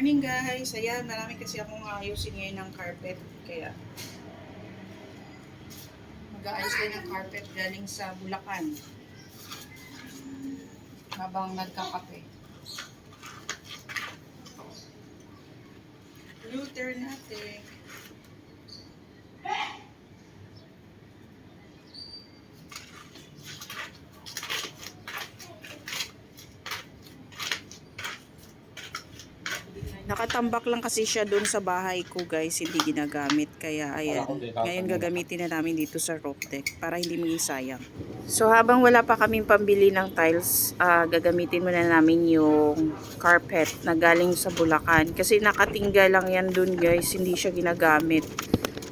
Morning guys! Ayan, marami kasi akong ayusin ngayon ng carpet. Kaya mag-aayos din ng carpet galing sa Bulacan. Habang nagkakape. Router natin. Nakatambak lang kasi siya doon sa bahay ko guys, hindi ginagamit. Kaya ayan, ngayon gagamitin na namin dito sa roof deck para hindi maging sayang. So habang wala pa kaming pambili ng tiles, gagamitin muna namin yung carpet na galing sa Bulacan. Kasi nakatingga lang yan doon guys, hindi siya ginagamit.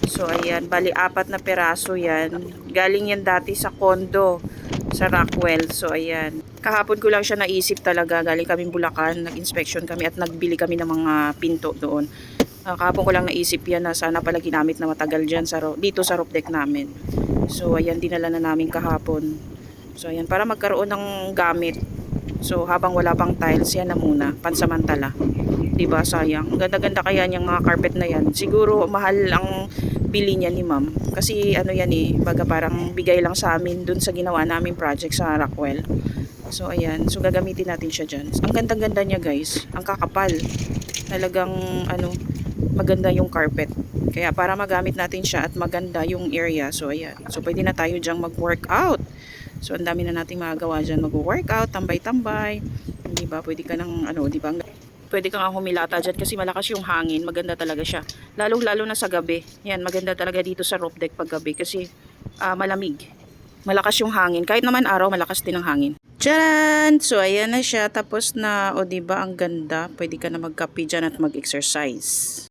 So ayan, bali 4 na peraso yan. Galing yan dati sa condo sa Rockwell. So ayan, kahapon ko lang siya naisip talaga. Galing kaming Bulacan, nag-inspection kami at nagbili kami ng mga pinto doon. Kahapon ko lang naisip yan na sana pala ginamit na matagal dyan dito sa roof deck namin. So ayan, dinala na namin kahapon. So ayan, para magkaroon ng gamit. So habang wala pang tiles, yan na muna, pansamantala. Diba, sayang. Ang ganda-ganda kaya niyang mga carpet na yan. Siguro mahal ang bili niya ni ma'am. Kasi ano yan baga parang bigay lang sa amin dun sa ginawa namin project sa Rockwell. So ayan, so gagamitin natin siya dyan. Ang ganda-ganda niya guys, ang kakapal. Talagang maganda yung carpet. Kaya para magamit natin siya at maganda yung area, so ayan. So pwede na tayo dyang mag-workout. So ang dami na nating magagawa dyan, mag-workout, tambay-tambay. Diba, pwede ka ng diba, pwede ka nga humilata dyan kasi malakas yung hangin. Maganda talaga siya. Lalo na sa gabi. Yan, maganda talaga dito sa roof deck pag gabi kasi malamig. Malakas yung hangin. Kahit naman araw, malakas din ang hangin. Tcharan! So, ayan na siya. Tapos na, diba, ang ganda. Pwede ka na magkape dyan at mag-exercise.